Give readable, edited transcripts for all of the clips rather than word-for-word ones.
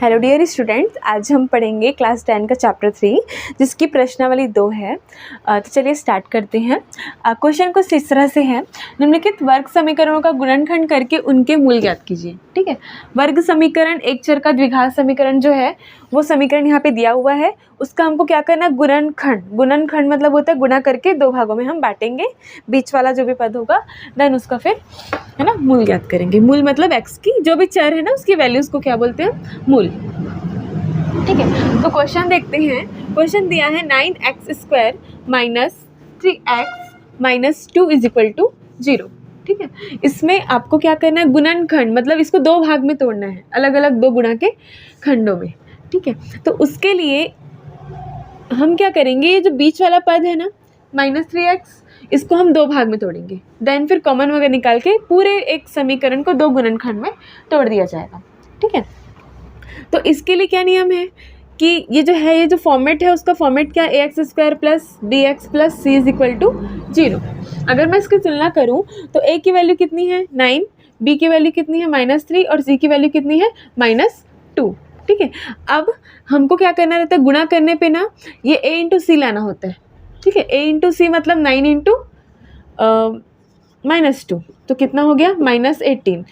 Hello dear students, आज हम पढ़ेंगे क्लास 10 का चैप्टर 3 जिसकी प्रश्नावली 2 है। तो चलिए स्टार्ट करते हैं। क्वेश्चन कुछ इस तरह से है, निम्नलिखित वर्ग समीकरणों का गुणनखंड करके उनके मूल ज्ञात कीजिए। ठीक है, वर्ग समीकरण एक चर का द्विघात समीकरण जो है वो समीकरण यहाँ पे दिया हुआ है, उसका हमको क्या करना है, गुणनखंड। गुणनखंड मतलब होता है गुणा करके दो भागों में हम बांटेंगे, बीच वाला जो भी पद होगा देन उसका फिर है ना मूल ज्ञात करेंगे। मूल मतलब x की जो भी चर है ना उसकी वैल्यूज को क्या बोलते हैं, मूल। ठीक है, तो क्वेश्चन देखते हैं। क्वेश्चन दिया है 9x² minus 3x minus 2 is equal to 0। ठीक है, इसमें आपको क्या करना है, गुणनखंड मतलब इसको दो भाग में तोड़ना है, अलग अलग दो गुणा के खंडों में। ठीक है, तो उसके लिए हम क्या करेंगे, ये जो बीच वाला पद है ना -3x, इसको हम दो भाग में तोड़ेंगे, देन फिर कॉमन वगैरह निकाल के पूरे एक समीकरण को दो गुणनखंड में तोड़ दिया जाएगा। ठीक है, तो इसके लिए क्या नियम है कि ये जो है, ये जो फॉर्मेट है उसका फॉर्मेट क्या है, ax² plus bx plus c is equal to 0। अगर मैं इसकी तुलना करूँ तो a की वैल्यू कितनी है 9, b की वैल्यू कितनी है -3 और c की वैल्यू कितनी है -2। ठीक है, अब हमको क्या करना रहता है, गुणा करने पे ना ये a इंटू सी लाना होता है। ठीक है, a इंटू सी मतलब 9 इंटू -2, तो कितना हो गया -18।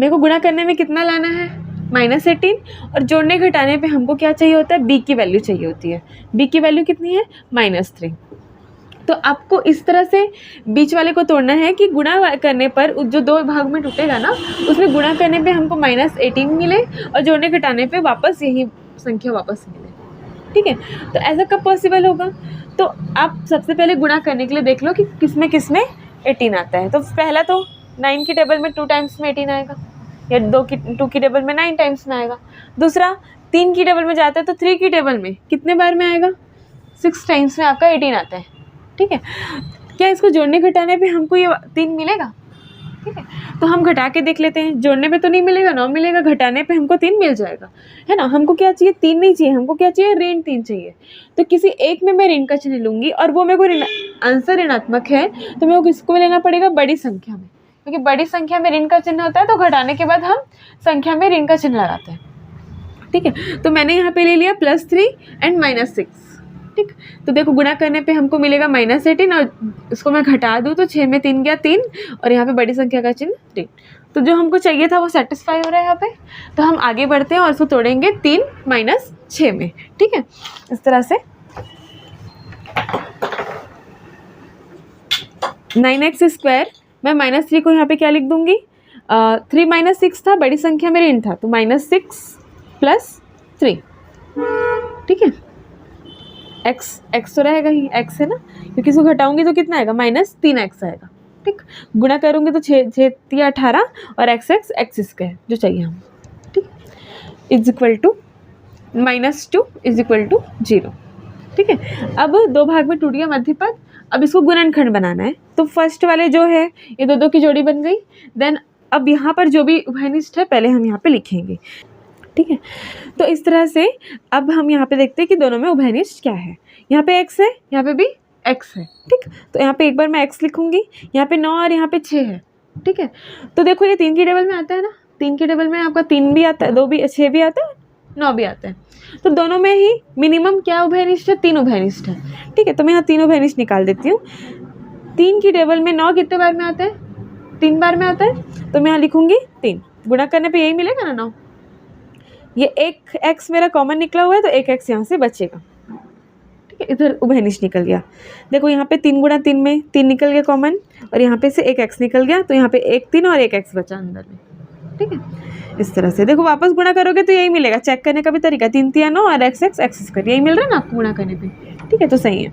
मेरे को गुणा करने में कितना लाना है, -18, और जोड़ने घटाने पे हमको क्या चाहिए होता है, b की वैल्यू चाहिए होती है। b की वैल्यू कितनी है -3। तो आपको इस तरह से बीच वाले को तोड़ना है कि गुणा करने पर जो दो भाग में टूटेगा ना उसमें गुणा करने पे हमको -18 मिले और जोड़ने घटाने पे वापस यही संख्या वापस मिले। ठीक है, तो ऐसा कब पॉसिबल होगा, तो आप सबसे पहले गुणा करने के लिए देख लो कि किसमें किसमें 18 आता है। तो पहला तो 9 की टेबल में 2 टाइम्स में 18 आएगा, या 2 की टेबल में 9 टाइम्स में आएगा। दूसरा 3 की टेबल में जाता है तो 3 की टेबल में कितने बार में आएगा, 6 टाइम्स में आपका 18 आता है। ठीक है, क्या इसको जोड़ने घटाने पे हमको ये 3 मिलेगा। ठीक है, तो हम घटा के देख लेते हैं, जोड़ने पे तो नहीं मिलेगा, 9 मिलेगा, घटाने पे हमको 3 मिल जाएगा, है ना। हमको क्या चाहिए, 3 नहीं चाहिए, हमको क्या चाहिए, ऋण 3 चाहिए। तो किसी एक में मैं ऋण का चिन्ह लूँगी और वो मेरे को आंसर ऋणात्मक है तो मेरे को किसको लेना पड़ेगा, बड़ी संख्या में, क्योंकि बड़ी संख्या में ऋण का चिन्ह होता है तो घटाने के बाद हम संख्या में ऋण का चिन्ह लगाते हैं। ठीक है, तो मैंने यहाँ पे ले लिया +3 एंड -6। ठीक, तो देखो गुणा करने पे हमको मिलेगा -18 और इसको मैं घटा दूँ तो 6 में 3 गया 3 और यहाँ पे बड़ी संख्या का चिन्ह 3। तो जो हमको चाहिए था वो सेटिस्फाई हो रहा है यहाँ पे। तो हम आगे बढ़ते हैं और इसको तोड़ेंगे 3 - 6 में। ठीक है, इस तरह से 9x² मैं -3 को यहाँ पे क्या लिख दूँगी, 3 - 6 था, बड़ी संख्या में ऋण था तो -6 + 3। ठीक है, x तो रहेगा ही, x है ना, क्योंकि इसको घटाऊंगी तो कितना आएगा, -3x आएगा। ठीक, गुणा करूंगी तो 6 × 18 और x² जो चाहिए हम। ठीक, is equal to -2 is equal to 0। ठीक है, अब दो भाग में टूट गया मध्य पद, अब इसको गुणनखंड बनाना है। तो फर्स्ट वाले जो है ये दो की जोड़ी बन गई, देन अब यहाँ पर जो भी उभयनिष्ठ है पहले हम यहाँ पे लिखेंगे। ठीक है, तो इस तरह से अब हम यहाँ पे देखते हैं कि दोनों में उभयनिष्ठ क्या है। यहाँ पे x है, यहाँ पे भी x है। ठीक, तो यहाँ पे एक बार मैं x लिखूंगी, यहाँ पे 9 और यहाँ पे 6 है। ठीक है, तो देखो ये 3 की टेबल में आता है ना, 3 की टेबल में आपका 3 भी आता है, 2 भी, 6 भी आता है, 9 भी आता है। तो दोनों में ही मिनिमम क्या उभयनिष्ठ है, 3 उभयनिष्ठ है। ठीक है, तो मैं यहाँ 3 उभयनिष्ठ निकाल देती हूँ। 3 की टेबल में 9 कितने बार में आता है, 3 बार में आता है, तो मैं यहाँ लिखूंगी 3। गुणा करने पर यही मिलेगा ना 9। ये एक x मेरा कॉमन निकला हुआ है तो एक x यहाँ से बचेगा। ठीक है, इधर उभयनिष्ठ निकल गया। देखो यहाँ पे 3 × 3 में 3 निकल गया कॉमन, और यहाँ पे से एक x निकल गया तो यहाँ पे एक 3 और एक x बचा अंदर में। ठीक है, इस तरह से देखो वापस गुणा करोगे तो यही मिलेगा। चेक करने का भी तरीका, 3 × 3 = 9 और x² यही मिल रहा है ना आपको गुणा करने पे। ठीक है, तो सही है।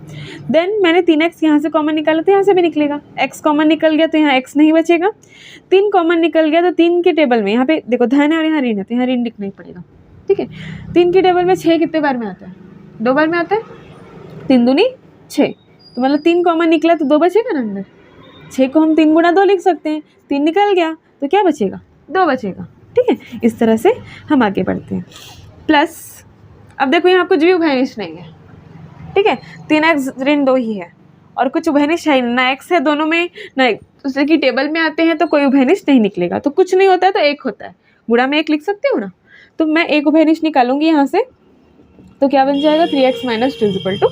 देन मैंने 3x यहाँ से कॉमन निकाला तो यहाँ से भी निकलेगा, x कॉमन निकल गया तो यहाँ x नहीं बचेगा। 3 कॉमन निकल गया तो 3 की टेबल में यहाँ पे देखो धन है और यहाँ ऋण है तो यहाँ ऋण लिखना ही पड़ेगा। ठीक है, 3 की टेबल में 6 कितने बार में आता है, 2 बार में आता है, 3 दूनी 6, तो मतलब 3 कॉमन निकला तो 2 बचेगा ना अंदर। 6 को हम 3 × 2 लिख सकते हैं, 3 निकल गया तो क्या बचेगा, 2 बचेगा। ठीक है, इस तरह से हम आगे बढ़ते हैं। प्लस अब देखो यहाँ कुछ भी उभयनिष्ठ नहीं है। ठीक है, 3x ऋण 2 ही है और कुछ उभयनिष्ठ है ना, x है दोनों में ना, दूसरे की टेबल में आते हैं तो कोई उभयनिष्ठ नहीं निकलेगा। तो कुछ नहीं होता है तो एक होता है, गुणा में एक लिख सकते हो ना। तो मैं एक उभयनिष्ठ निकालूंगी यहाँ से, तो क्या बन जाएगा 3x माइनस 2 इक्वल टू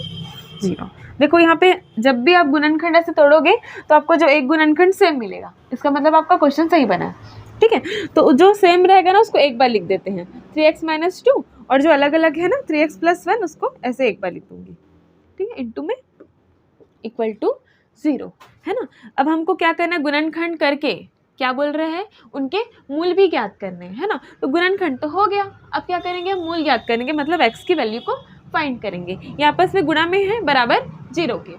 0। देखो यहाँ पे जब भी आप गुणनखंड ऐसे तोड़ोगे तो आपको जो एक गुणनखंड सेम मिलेगा, इसका मतलब आपका क्वेश्चन सही बना है, ठीक है। तो जो सेम रहेगा ना उसको एक बार लिख देते हैं 3x माइनस 2, और जो अलग अलग है ना 3x प्लस 1 उसको ऐसे एक बार लिख दूंगी, ठीक है, इंटू में इक्वल टू 0, है ना। अब हमको क्या करना है, गुणनखंड करके क्या बोल रहे हैं, उनके मूल भी ज्ञात करने हैं, है ना। तो गुणनखंड तो हो गया, अब क्या करेंगे, मूल ज्ञात करेंगे, मतलब x की वैल्यू को फाइंड करेंगे। ये आपस में गुणा में है बराबर 0 के।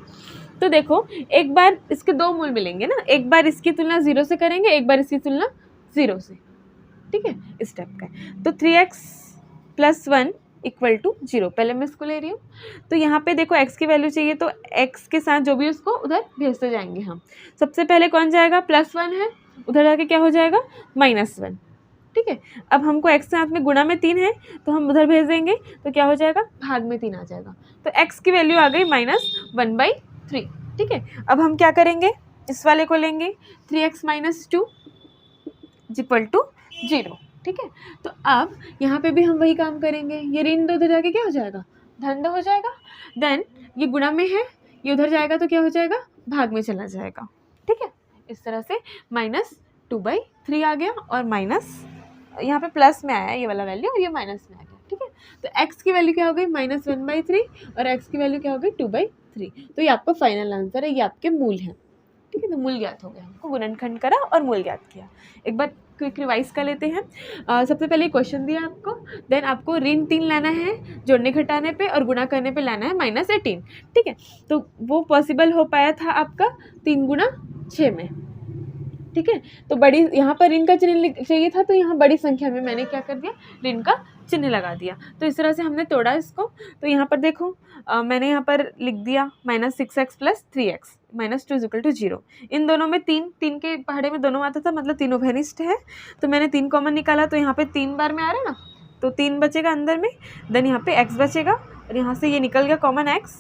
तो देखो एक बार इसके दो मूल मिलेंगे ना, एक बार इसकी तुलना 0 से करेंगे, एक बार इसकी तुलना 0 से, ठीक है, इस टाइप का। तो 3x प्लस 1 इक्वल टू 0, पहले मैं इसको ले रही हूँ। तो यहाँ पे देखो x की वैल्यू चाहिए, तो x के साथ जो भी उसको उधर भेजते जाएंगे हम। सबसे पहले कौन जाएगा, +1 है, उधर जाके क्या हो जाएगा -1, ठीक है। अब हमको x साथ में गुणा में 3 है, तो हम उधर भेज देंगे, तो क्या हो जाएगा, भाग में 3 आ जाएगा। तो x की वैल्यू आ गई -1/3, ठीक है। अब हम क्या करेंगे, इस वाले को लेंगे 3x माइनस 2 इक्वल टू 0, ठीक है। तो अब यहाँ पे भी हम वही काम करेंगे, ये ऋण उधर जाके क्या हो जाएगा, धन हो जाएगा। देन ये गुणा में है, ये उधर जाएगा तो क्या हो जाएगा, भाग में चला जाएगा, ठीक है। इस तरह से -2/3 आ गया, और माइनस यहाँ पे प्लस में आया ये वाला वैल्यू, और ये माइनस में आ गया, ठीक है। तो x की वैल्यू क्या हो गई -1/3, और x की वैल्यू क्या हो गई 2/3। तो ये आपका फाइनल आंसर है, ये आपके मूल हैं, ठीक है। तो मूल ज्ञात हो गया, हमको गुणनखंड करा और मूल ज्ञात किया। एक बार क्विक रिवाइज कर लेते हैं। सबसे पहले क्वेश्चन दिया आपको, देन आपको ऋण 3 लाना है जोड़ने घटाने पे, और गुणा करने पे लाना है -18, ठीक है। तो वो पॉसिबल हो पाया था आपका 3 गुणा 6 में, ठीक है। तो बड़ी यहाँ पर ऋण का चिन्ह चाहिए था, तो यहाँ बड़ी संख्या में मैंने क्या कर दिया, ऋण का चिन्ह लगा दिया। तो इस तरह से हमने तोड़ा इसको। तो यहाँ पर देखो मैंने यहाँ पर लिख दिया -6x plus 3x minus 2 equal to 0। इन दोनों में 3 के पहाड़े में दोनों आता था, मतलब तीनों उभयनिष्ठ है। तो मैंने 3 कॉमन निकाला, तो यहाँ पे 3 बार में आ रहा है ना, तो 3 बचेगा अंदर में, देन यहाँ पे x बचेगा, और यहाँ से ये निकल गया कॉमन x,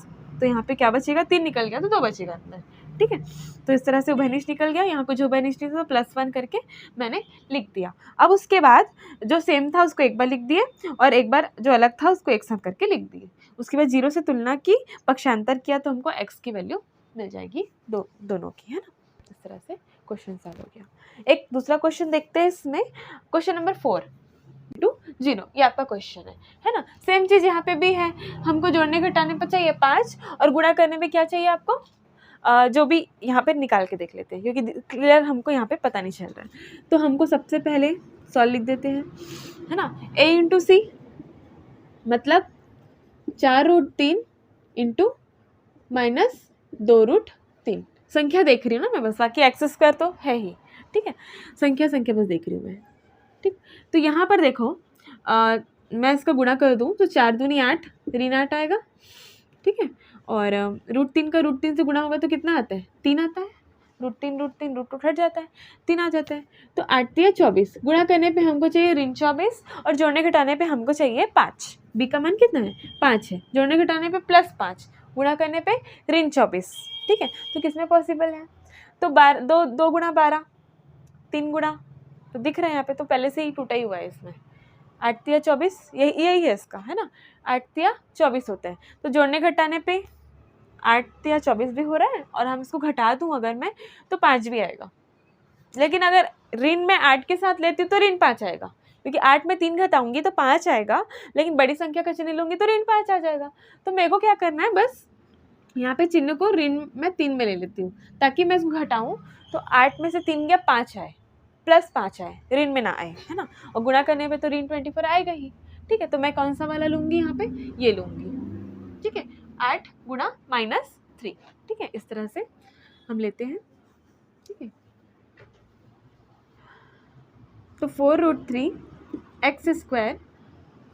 तो यहाँ पे क्या बचेगा, 3 निकल गया तो 2 बचेगा अंदर, ठीक है। तो इस तरह से उभयनिष्ठ निकल गया, यहाँ कुछ उभयनिष्ठ नहीं था, तो +1 करके मैंने लिख दिया। अब उसके बाद जो सेम था उसको एक बार लिख दिए, और एक बार जो अलग था उसको एक साथ करके लिख दिए। उसके बाद 0 से तुलना की, पक्षांतर किया, तो हमको x की वैल्यू मिल जाएगी दोनों की, है ना। इस तरह से क्वेश्चन सॉल्व हो गया। एक दूसरा क्वेश्चन देखते हैं इसमें, क्वेश्चन नंबर 4 टू 0, ये आपका क्वेश्चन है ना। सेम चीज़ यहाँ पे भी है, हमको जोड़ने घटाने पर चाहिए 5, और गुणा करने में क्या चाहिए आपको, जो भी यहाँ पे निकाल के देख लेते हैं, क्योंकि क्लियर हमको यहाँ पे पता नहीं चल रहा है। तो हमको सबसे पहले सॉल्व लिख देते हैं, है ना। a इंटू सी मतलब 4√3 इंटू -2√3, संख्या देख रही हूँ ना मैं बस, बाकी x² तो है ही, ठीक है। संख्या बस देख रही हूँ मैं, ठीक। तो यहाँ पर देखो मैं इसका गुणा कर दूँ तो 4 दूनी 8, ऋण 8 आएगा, ठीक है। और √3 का √3 से गुणा होगा तो कितना आता है, 3 आता है। √3 √2 हट जाता है, 3 आ जाता है। तो 8 या 24, गुणा करने पे हमको चाहिए ऋण 24, और जोड़ने घटाने पे हमको चाहिए 5। b का मान कितना है, 5 है, जोड़ने घटाने पे +5, गुणा करने पे ऋण 24, ठीक है। तो किसमें पॉसिबल है, तो 2 गुणा 12, 3 गुणा, तो दिख रहा है यहाँ पे, तो पहले से ही टूटा ही हुआ है इसमें। 8 या 24, यही है इसका, है ना, 8 या 24 होता है। तो जोड़ने घटाने पे 8 या 24 भी हो रहा है, और हम इसको घटा दूँ अगर मैं, तो 5 भी आएगा। लेकिन अगर ऋण में 8 के साथ लेती हूँ तो ऋण 5 आएगा, क्योंकि 8 में 3 घटाऊंगी तो 5 आएगा, लेकिन बड़ी संख्या का चिन्ह लूँगी तो ऋण 5 आ जाएगा। तो मेरे को क्या करना है, बस यहाँ पे चिन्ह को ऋण में 3 में ले लेती हूँ, ताकि मैं इसको घटाऊँ तो 8 में से 3 गया 5 आए, +5 आए, ऋण में ना आए, है ना। और गुणा करने पे तो ऋण 24 आएगा ही, ठीक है। तो मैं कौन सा वाला लूँगी, यहाँ पे ये लूँगी, ठीक है, 8 गुणा -3, ठीक है। इस तरह से हम लेते हैं, ठीक है। तो 4√3 x²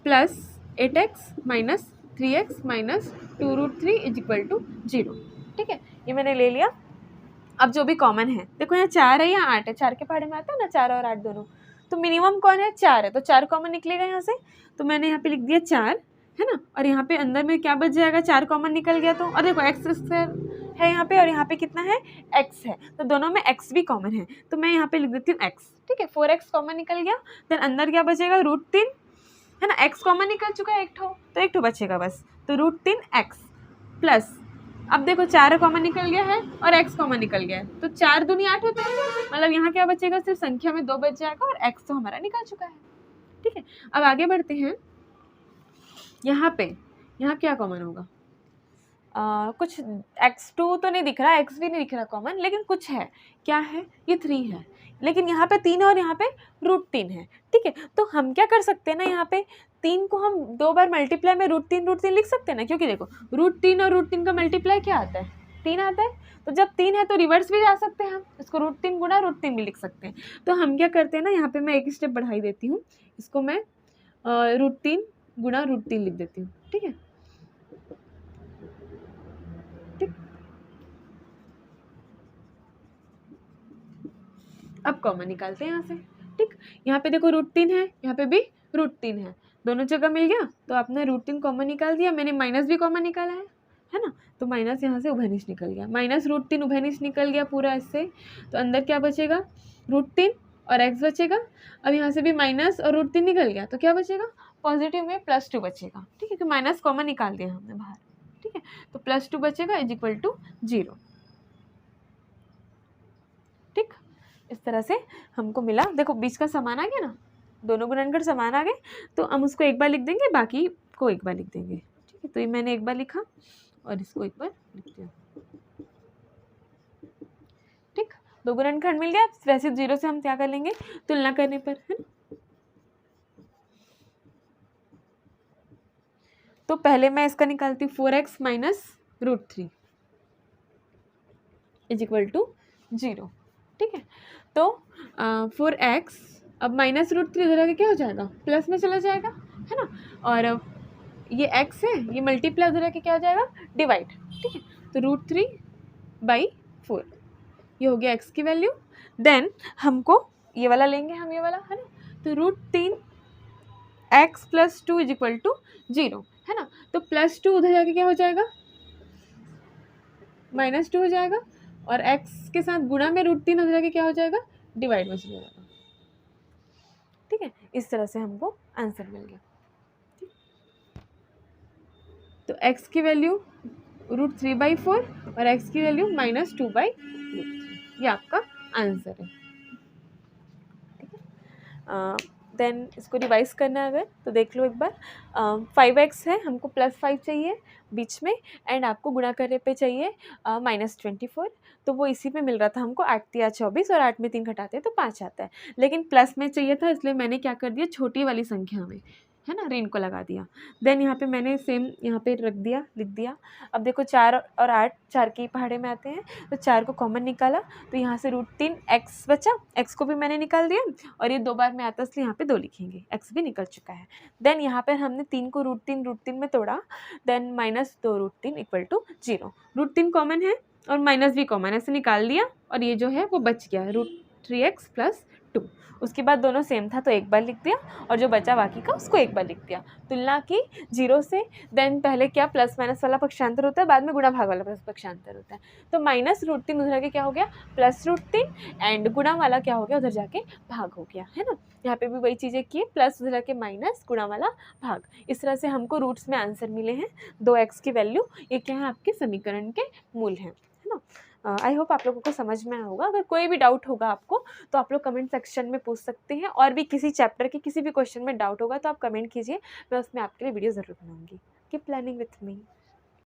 plus 8x minus 3x minus 2√3 equal to 0, ठीक है। ये मैंने ले लिया। अब जो भी कॉमन है, देखो यहाँ 4 है, यहाँ 8 है, 4 के पहाड़े में आता है ना 4 और 8 दोनों, तो मिनिमम कौन है, 4 है, तो 4 कॉमन निकलेगा यहाँ से। तो मैंने यहाँ पे लिख दिया 4, है ना। और यहाँ पे अंदर में क्या बच जाएगा, 4 कॉमन निकल गया, तो और देखो x² है यहाँ पे, और यहाँ पे कितना है, x है, तो दोनों में x भी कॉमन है, तो मैं यहाँ पे लिख देती हूँ x, ठीक है। 4x कॉमन निकल गया, देन अंदर क्या बचेगा, √3 है ना। x कॉमन निकल चुका है एक ठो, तो एक ठो बचेगा बस, तो √3x प्लस, अब देखो 4 कॉमन निकल गया है और x कॉमन निकल गया है, तो 4 दूनी 8 होता है, मतलब यहाँ क्या बचेगा, सिर्फ संख्या में 2 बच जाएगा और x तो हमारा निकल चुका है। ठीक है, अब आगे बढ़ते हैं। यहाँ पे यहाँ क्या कॉमन होगा, कुछ x2 तो नहीं दिख रहा, x भी नहीं दिख रहा कॉमन, लेकिन कुछ है, क्या है, ये 3 है, लेकिन यहाँ पे 3 है और यहाँ पे √3 है। ठीक है, तो हम क्या कर सकते हैं ना, यहाँ पे 3 को हम 2 बार मल्टीप्लाई में √3 लिख सकते हैं ना, क्योंकि देखो √3 और √3 का मल्टीप्लाई क्या आता है, 3 आता है, तो जब 3 है तो रिवर्स भी जा सकते हैं हम, इसको √3 गुणा √3 भी लिख सकते हैं। तो हम क्या करते हैं ना, यहाँ पे मैं एक स्टेप बढ़ाई देती हूँ, इसको मैं √3 गुणा √3 लिख देती हूँ। ठीक है, अब कॉमन निकालते हैं यहाँ से। ठीक, यहाँ पे देखो √3 है, यहाँ पे भी √3 है, दोनों जगह मिल गया, तो आपने √3 कॉमन निकाल दिया, मैंने माइनस भी कॉमन निकाला है ना, तो माइनस यहाँ से उभयनिष्ठ निकल गया, माइनस √3 उभयनिष्ठ निकल गया पूरा इससे, तो अंदर क्या बचेगा, √3 और x बचेगा। अब यहाँ से भी माइनस और √3 निकल गया, तो क्या बचेगा, पॉजिटिव में +2 बचेगा। ठीक है, कि माइनस कॉमन निकाल दिया हमने बाहर। ठीक है, तो +2 बचेगा = 0। ठीक, इस तरह से हमको मिला, देखो बीच का समान आ गया ना, दोनों गुणनखंड समान आ गए, तो हम उसको एक बार लिख देंगे, बाकी को एक बार लिख देंगे। ठीक है, तो ये मैंने एक बार लिखा और इसको एक बार लिख दिया। ठीक, दो गुणनखंड मिल गया, वैसे 0 से हम क्या कर लेंगे, तुलना करने पर, है ना। तो पहले मैं इसका निकालती हूँ 4x माइनस √3 = 0। ठीक है, तो 4x, अब माइनस √3 इधर आके क्या हो जाएगा, प्लस में चला जाएगा, है ना, और ये x है, ये मल्टीप्लाई उधर आके क्या हो जाएगा, डिवाइड। ठीक है, तो √3/4 ये हो गया x की वैल्यू। देन हमको ये वाला लेंगे हम, ये वाला, है ना, तो √3x + 2 = 0, है ना, तो +2 उधर जाके क्या हो जाएगा, -2 हो जाएगा, और x के साथ गुणा में √3 उधर जाके क्या हो जाएगा, डिवाइड में चला जाएगा। ठीक है, इस तरह से हमको आंसर मिल गया। तो x की वैल्यू √3/4 और x की वैल्यू -2/√3, ये आपका आंसर है। ठीक है, देन इसको रिवाइज करना है अगर, तो देख लो एक बार, 5x है, हमको +5 चाहिए बीच में, एंड आपको गुणा करने पे चाहिए -24, तो वो इसी में मिल रहा था हमको, 8 × 24 और 8 में 3 घटाते हैं तो 5 आता है, लेकिन प्लस में चाहिए था, इसलिए मैंने क्या कर दिया, छोटी वाली संख्या में, है ना, ऋण को लगा दिया। देन यहाँ पे मैंने सेम यहाँ पे रख दिया, लिख दिया। अब देखो 4 और 8 4 के पहाड़े में आते हैं, तो 4 को कॉमन निकाला, तो यहाँ से √3x बचा, x को भी मैंने निकाल दिया, और ये 2 बार में आता है इसलिए यहाँ पे 2 लिखेंगे, x भी निकल चुका है। देन यहाँ पर हमने 3 को √3 में तोड़ा, देन -2√3 = 0, √3 कॉमन है और माइनस भी कॉमन, ऐसे निकाल दिया, और ये जो है वो बच गया, √3x + 2, उसके बाद दोनों सेम था तो एक बार लिख दिया, और जो बचा बाकी का उसको एक बार लिख दिया, तुलना की 0 से। देन पहले क्या प्लस माइनस वाला पक्षांतर होता है, बाद में गुणा भाग वाला पक्षांतर होता है, तो -√3 उधर जाके क्या हो गया, +√3, एंड गुणा वाला क्या हो गया, उधर जाके भाग हो गया, है ना। यहाँ पे भी वही चीज़ें की, प्लस उधर जाके माइनस, गुणा वाला भाग, इस तरह से हमको रूट्स में आंसर मिले हैं। 2x की वैल्यू, ये क्या है, आपके समीकरण के मूल हैं, है ना। आई होप आप लोगों को समझ में आया होगा। अगर कोई भी डाउट होगा आपको तो आप लोग कमेंट सेक्शन में पूछ सकते हैं, और भी किसी चैप्टर के किसी भी क्वेश्चन में डाउट होगा तो आप कमेंट कीजिए, मैं उसमें आपके लिए वीडियो ज़रूर बनाऊंगी। Keep learning with me.